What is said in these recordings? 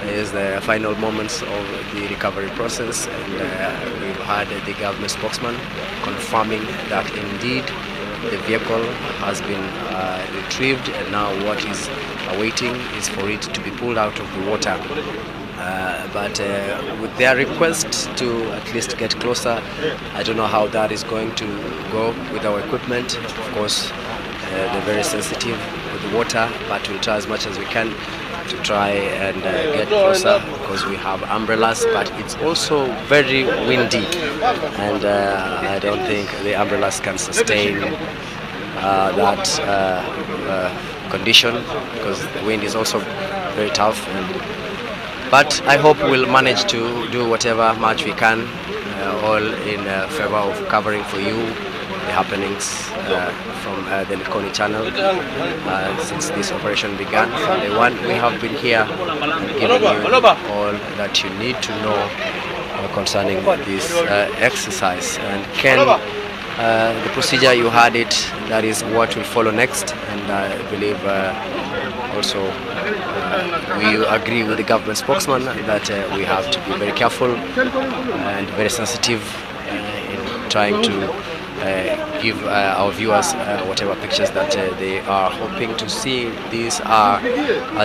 is the final moments of the recovery process, and we've had the government spokesman confirming that indeed the vehicle has been retrieved, and now what is awaiting is for it to be pulled out of the water. But with their request to at least get closer, I don't know how that is going to go with our equipment. Of course, they're very sensitive with the water, but we'll try as much as we can to try and get closer, because we have umbrellas, but it's also very windy, and I don't think the umbrellas can sustain that condition, because the wind is also very tough. But I hope we'll manage to do whatever much we can, all in favor of covering for you the happenings from the Likoni channel. Since this operation began from day one, we have been here giving you all that you need to know concerning this exercise. And Ken, the procedure, you had it, that is what will follow next, and I believe also we agree with the government spokesman that we have to be very careful and very sensitive in trying to give our viewers whatever pictures that they are hoping to see. These are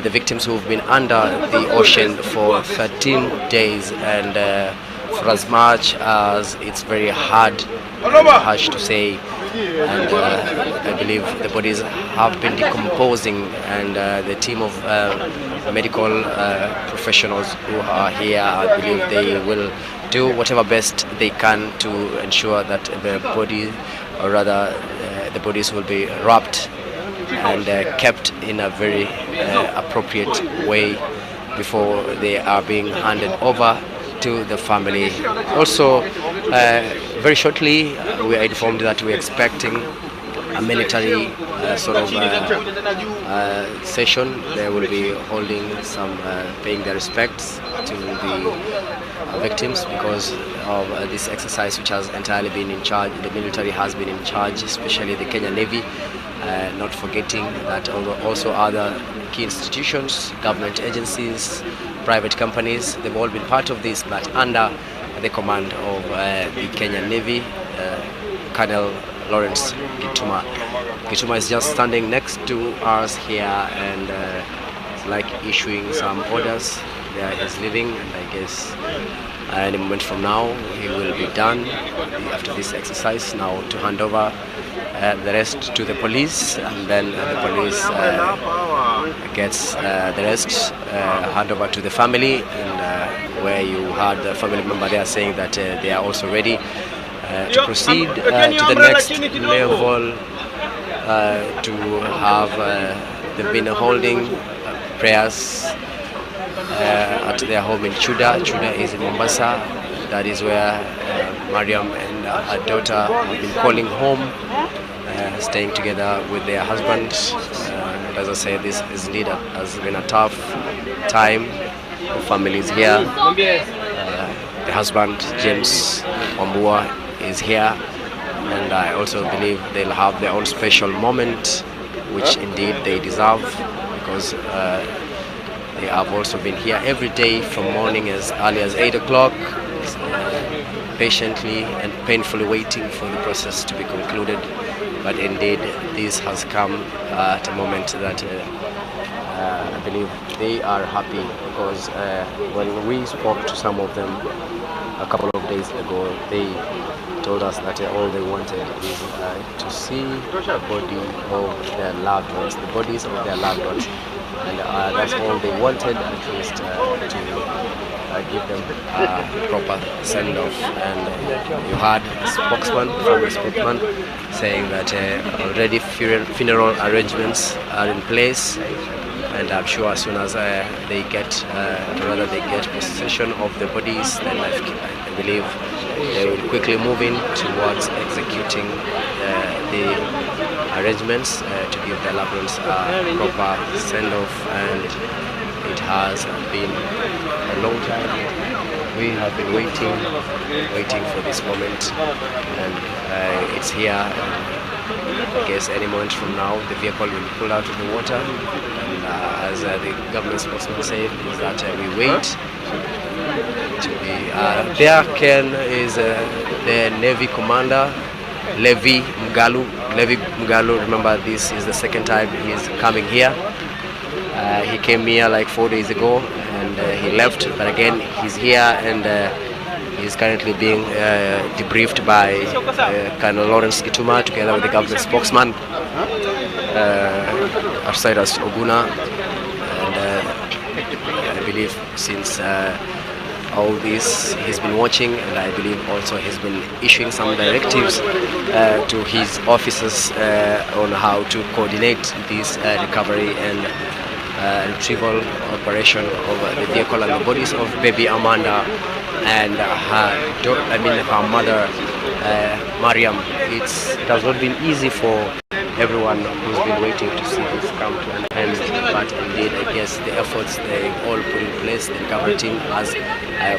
the victims who have been under the ocean for 13 days, and for as much as it's very harsh to say, and I believe the bodies have been decomposing, and the team of medical professionals who are here, I believe they will do whatever best they can to ensure that the body, or rather the bodies, will be wrapped and kept in a very appropriate way before they are being handed over to the family. Also, very shortly, we are informed that we are expecting a military sort of session. They will be holding some, paying their respects to the victims because of this exercise, which has entirely been in charge. The military has been in charge, especially the Kenya Navy. Not forgetting that also other key institutions, government agencies, private companies, they've all been part of this, but under the command of the Kenya Navy, Colonel Lawrence Gituma. Gituma is just standing next to us here, and it's like issuing some orders. There he's leaving, and I guess any moment from now he will be done after this exercise, now to hand over the rest to the police, and then the police gets the rest hand over to the family, and where you had the family member there saying that they are also ready to proceed to the next level, to have they've been holding prayers at their home in Chuda. Chuda is in Mombasa. That is where Mariam and her daughter have been calling home, staying together with their husbands. And as I said, this is indeed has been a tough time. The family is here. The husband, James Wambua, is here. And I also believe they'll have their own special moment, which indeed they deserve, because they have also been here every day from morning as early as 8 o'clock, patiently and painfully waiting for the process to be concluded. But indeed, this has come at a moment that I believe they are happy, because when we spoke to some of them a couple of days ago, they told us that all they wanted is to see the body of their loved ones, the bodies of their loved ones. And that's all they wanted, at least to give them a proper send-off. And you had a spokesman from the spokesman saying that already funeral arrangements are in place, and I'm sure as soon as they get possession of the bodies, then I believe they will quickly move in towards executing the arrangements to give the loved ones a proper send-off. And it has been a long time. We have been waiting for this moment, and it's here. I guess any moment from now the vehicle will pull out of the water. And as the government spokesman said, is that we wait to be there. Ken is the Navy commander, Levi Mgalu. Levi Mgalu, remember, this is the second time he's coming here. He came here like 4 days ago and he left, but again he's here and he's currently being debriefed by Colonel Lawrence Gituma together with the government spokesman Arcyrus Oguna. And I believe since all this he's been watching, and I believe also he's been issuing some directives to his officers on how to coordinate this recovery and retrieval operation of the vehicle and the bodies of baby Amanda and her mother Mariam. It has not been easy for everyone who's been waiting to see this come to an end, but indeed I guess the efforts they all put in place, the recovery team has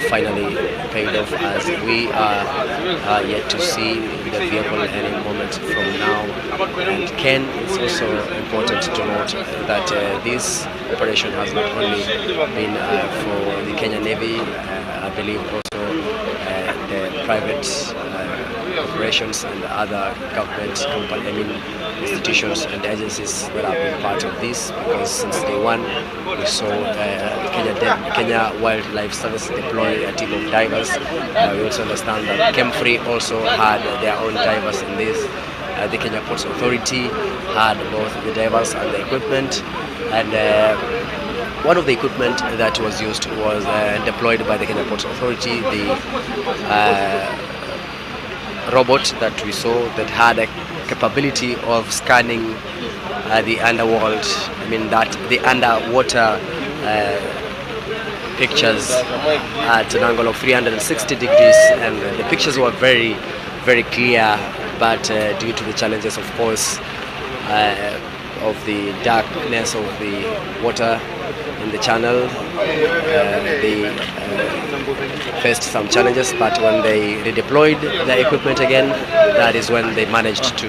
finally paid off, as we are yet to see the vehicle any moment from now. And Ken, it's also important to note that this operation has not only been for the Kenya Navy, I believe also the private operations and other government institutions and agencies that have been part of this, because since day one we saw Kenya Wildlife Service deploy a team of divers. We also understand that Kemfree also had their own divers in this. The Kenya Ports Authority had both the divers and the equipment, and one of the equipment that was used was deployed by the Kenya Ports Authority, the robot that we saw that had a capability of scanning the underworld. The underwater pictures at an angle of 360 degrees, and the pictures were very, very clear, but due to the challenges, of course, of the darkness of the water in the channel, they faced some challenges, but when they redeployed the equipment again, that is when they managed to